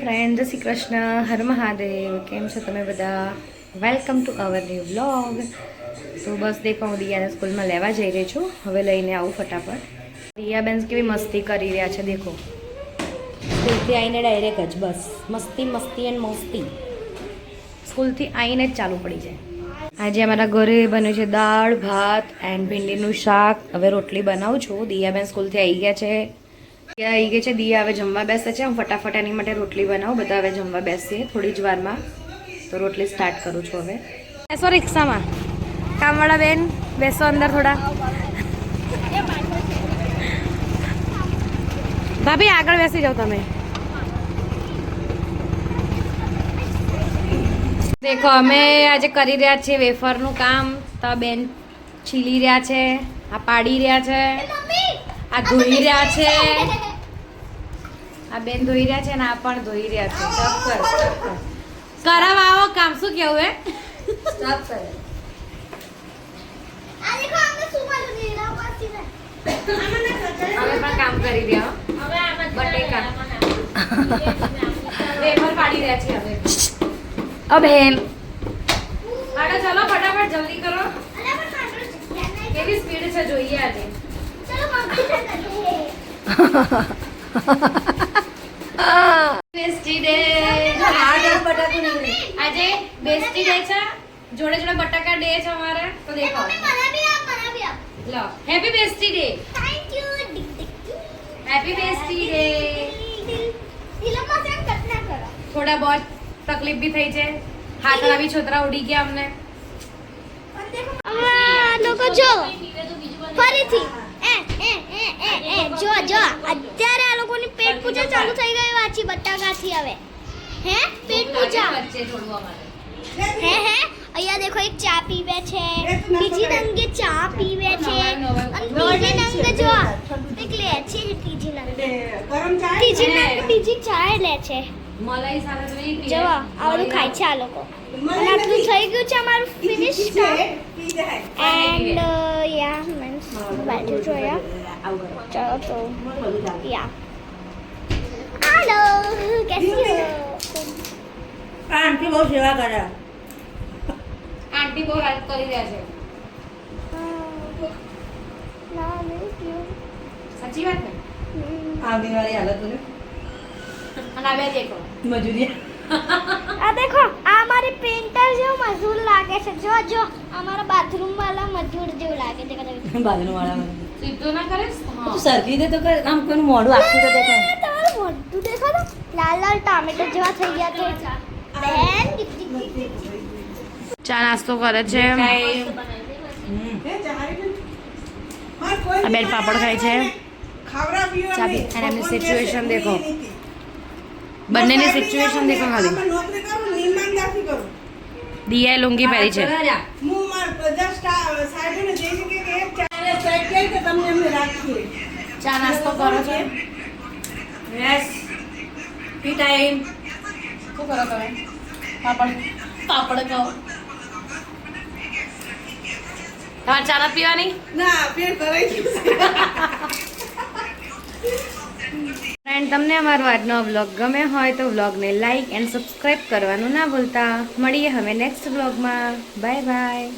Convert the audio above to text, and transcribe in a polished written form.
Friend, જય શ્રી કૃષ્ણ, હર મહાદેવ. કેમ છો તમે બધા? Welcome to our new vlog. તો બસ દેખો, હું દિયાને સ્કૂલમાં લેવા જઈ રહી છું. હવે લઈને આવું ફટાફટ. દિયાબેન કેવી મસ્તી કરી રહ્યા છે દેખો. સ્કૂલથી આવીને ડાયરેક્ટ જ બસ મસ્તી મસ્તી એન્ડ મસ્તી. સ્કૂલથી આવીને જ ચાલુ પડી જાય. આજે અમારા ઘરે બન્યું છે દાળ ભાત એન્ડ ભીંડીનું શાક. હવે રોટલી બનાવું છું. દિયાબેન સ્કૂલથી આવી ગયા છે. આવી ગઈ છે દિયા, હવે જમવા બેસે છે. હું ફટાફટ એની માટે રોટલી બનાવું. બધા હવે જમવા બેસીએ થોડી જ વારમાં. તો રોટલી સ્ટાર્ટ કરું છું હવે. બેસો રિક્ષામાં, કામવાળા બેન બેસો અંદર થોડા. ભાભી આગળ બેસી જાઓ તમે. દેખો, અમે આજે કરી રહ્યા છીએ વેફરનું કામ. તો બેન છીલી રહ્યા છે, આ પાડી રહ્યા છે, આ ધોઈ રહ્યા છે, આ બેન ધોઈ રહ્યા છે ને આ પણ ધોઈ રહ્યા છે. કરાવ આવો કામ. શું કેવું હે? અમે પણ કામ કરી રહ્યા. બટેકા વેફર પાડી રહ્યા છીએ હવે. બેન આડો ચાલો ફટાફટ જલ્દી કરો. કેવી સ્પીડ છે જોઈએ આજે. બેસ્ટી ડે આજે બેસ્ટી ડે છે. જોડે જોડે બટાકા ડે છે અમારે. તો દેખો લો, happy bestie day. Thank you. Happy bestie day. થોડા બહુ તકલીફ भी થઈ છે. હાથડા भी છોતરા ઉડી ગયા અમને. લોકો જો ફરીથી જો અત્યારે આ લોકોની પેટ પૂજા ચાલુ થઈ ગઈ. વાંચી બટાકાથી હવે હે પેટ પૂજા હે અહીંયા દેખો, એક ચા પીવે છે, બીજી નંગે ચા પીવે છે, અને ત્રીજી નંગે જો એક લે છે. ત્રીજી નંગે બીજી ચા લે છે. મલાઈ સાથે તો નહીં જો આ બધું ખાય છે આ લોકો. અને આટલું થઈ ગયું છે અમારું ફિનિશ કામ. એન્ડ યા મીન્સ બેઠું છું અહીંયા. ચલો તો યા हेलो कैसी हो? आंटी बहुत सेवा करे. આંટી બહુ હેલ્પ કરી રહ્યા છે. ના નહીં ક્યું સાચી વાત ને. आगे वाली हालत बोले અને આ બે દેખો मजूरी. આ દેખો, આ મારી પેન્ટર જેવો મજૂર લાગે છે. જો જો અમારા બાથરૂમ વાળા મજૂર જેવું લાગે છે. बादल वाला સીધો ના કરીશ. तू सर्दी दे तो कर आम कोन मोडू आखी तो देखो. તમારું મોઢું દેખો તો લાલ લાલ ટામેટો જેવા થઈ ગયા છે. બેન ચા નાસ્તો કરે છે. આ બેન પાપડ ખાય છે. ચા પી. અને એમની સિચ્યુએશન દેખો. બંનેની સિચ્યુએશન દેખો ખાલી. દિયાએ લુંગી પહેરી છે. ચા નાસ્તો કરો છો? Yes T time. શું કરો તમે? પાપડ ખાઓ. તમારે ચા નથી પીવાની? ना पेट भराई गયું છે. ફ્રેન્ડ, તમને અમારો આજનો વ્લોગ ગમે હોય તો વ્લોગને લાઈક એન્ડ સબસ્ક્રાઈબ કરવાનું ના ભૂલતા. મળીએ હવે નેક્સ્ટ વ્લોગમાં. Bye bye.